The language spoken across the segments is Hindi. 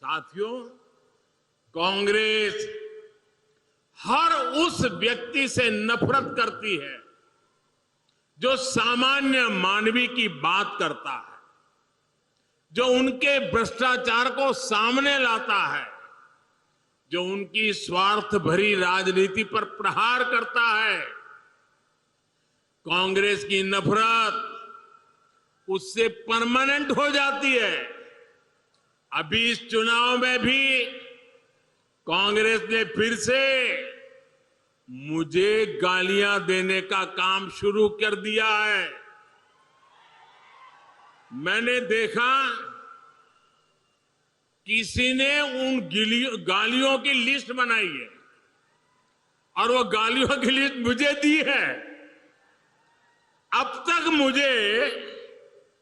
साथियों, कांग्रेस हर उस व्यक्ति से नफरत करती है जो सामान्य मानवी की बात करता है, जो उनके भ्रष्टाचार को सामने लाता है, जो उनकी स्वार्थ भरी राजनीति पर प्रहार करता है। कांग्रेस की नफरत उससे परमानेंट हो जाती है। अभी इस चुनाव में भी कांग्रेस ने फिर से मुझे गालियां देने का काम शुरू कर दिया है। मैंने देखा किसी ने उन गालियों की लिस्ट बनाई है और वो गालियों की लिस्ट मुझे दी है। अब तक मुझे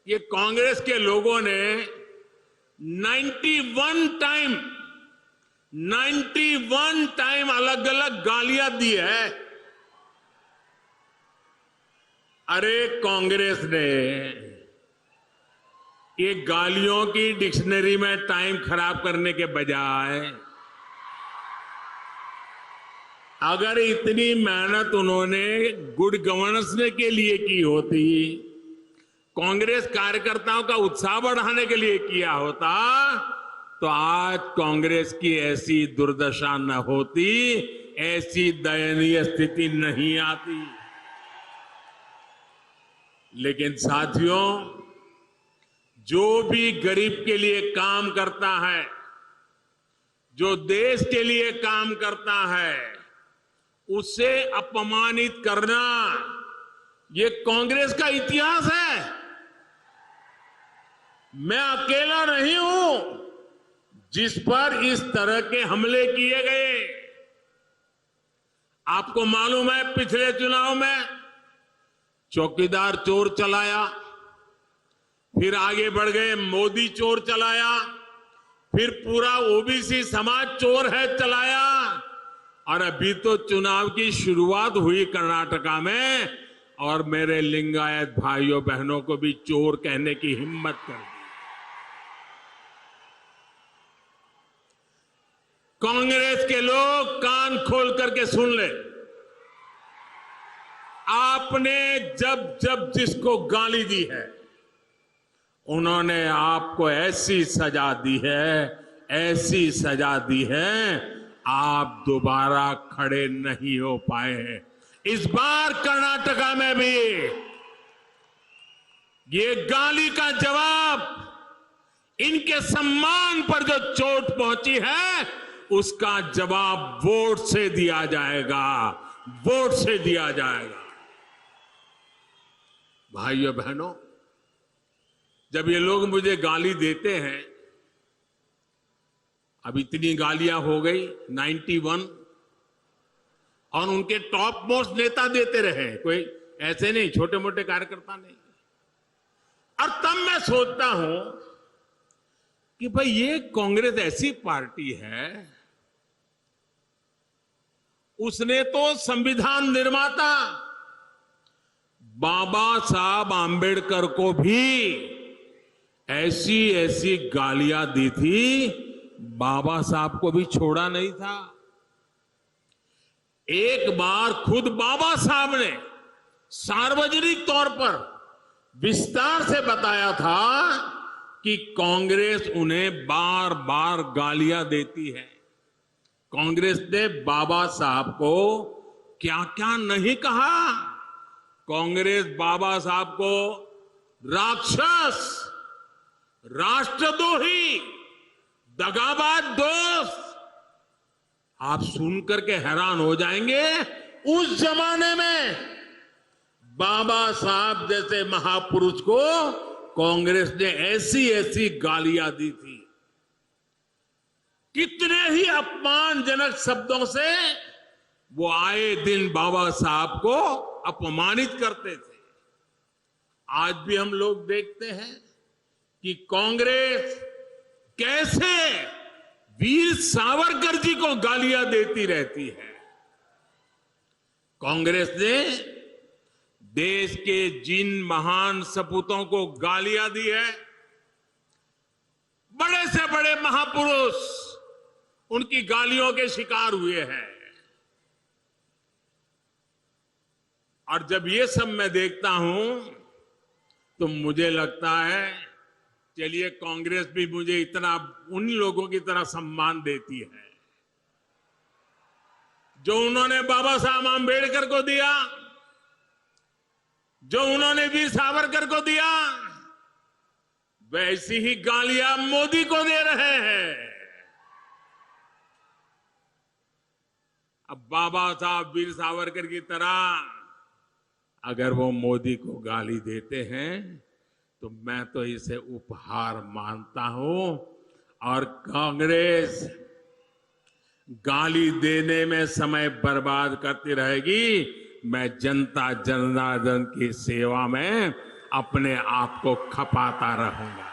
ये कांग्रेस के लोगों ने 91 टाइम अलग अलग गालियां दी है। अरे कांग्रेस ने ये गालियों की डिक्शनरी में टाइम खराब करने के बजाय अगर इतनी मेहनत उन्होंने गुड गवर्नेंस के लिए की होती, कांग्रेस कार्यकर्ताओं का उत्साह बढ़ाने के लिए किया होता, तो आज कांग्रेस की ऐसी दुर्दशा न होती, ऐसी दयनीय स्थिति नहीं आती। लेकिन साथियों, जो भी गरीब के लिए काम करता है, जो देश के लिए काम करता है, उसे अपमानित करना ये कांग्रेस का इतिहास है। मैं अकेला नहीं हूं जिस पर इस तरह के हमले किए गए। आपको मालूम है, पिछले चुनाव में चौकीदार चोर चलाया, फिर आगे बढ़ गए मोदी चोर चलाया, फिर पूरा ओबीसी समाज चोर है चलाया, और अभी तो चुनाव की शुरुआत हुई कर्नाटका में, और मेरे लिंगायत भाइयों बहनों को भी चोर कहने की हिम्मत कर दी। कांग्रेस के लोग कान खोल करके सुन ले, आपने जब जब जिसको गाली दी है, उन्होंने आपको ऐसी सजा दी है, ऐसी सजा दी है, आप दोबारा खड़े नहीं हो पाए हैं। इस बार कर्नाटका में भी ये गाली का जवाब, इनके सम्मान पर जो चोट पहुंची है, उसका जवाब वोट से दिया जाएगा, वोट से दिया जाएगा। भाइयों बहनों, जब ये लोग मुझे गाली देते हैं, अब इतनी गालियां हो गई 91, और उनके टॉप मोस्ट नेता देते रहे, कोई ऐसे नहीं, छोटे मोटे कार्यकर्ता नहीं। और तब मैं सोचता हूं कि भाई ये कांग्रेस ऐसी पार्टी है, उसने तो संविधान निर्माता बाबा साहब आंबेडकर को भी ऐसी ऐसी गालियां दी थी, बाबा साहब को भी छोड़ा नहीं था। एक बार खुद बाबा साहब ने सार्वजनिक तौर पर विस्तार से बताया था कि कांग्रेस उन्हें बार बार गालियां देती है। कांग्रेस ने बाबा साहब को क्या क्या नहीं कहा। कांग्रेस बाबा साहब को राक्षस, राष्ट्रद्रोही, दगाबाज दोस्त, आप सुनकर के हैरान हो जाएंगे। उस जमाने में बाबा साहब जैसे महापुरुष को कांग्रेस ने ऐसी ऐसी गालियां दी थी। कितने ही अपमानजनक शब्दों से वो आए दिन बाबा साहब को अपमानित करते थे। आज भी हम लोग देखते हैं कि कांग्रेस कैसे वीर सावरकर जी को गालियां देती रहती है। कांग्रेस ने देश के जिन महान सपूतों को गालियां दी है, बड़े से बड़े महापुरुष उनकी गालियों के शिकार हुए हैं। और जब ये सब मैं देखता हूं तो मुझे लगता है चलिए कांग्रेस भी मुझे इतना उन लोगों की तरह सम्मान देती है जो उन्होंने बाबा साहब आंबेडकर को दिया, जो उन्होंने वीर सावरकर को दिया, वैसी ही गालियां मोदी को दे रहे हैं। अब बाबा साहब वीर सावरकर की तरह अगर वो मोदी को गाली देते हैं तो मैं तो इसे उपहार मानता हूं। और कांग्रेस गाली देने में समय बर्बाद करती रहेगी, मैं जनता जनार्दन की सेवा में अपने आप को खपाता रहूंगा।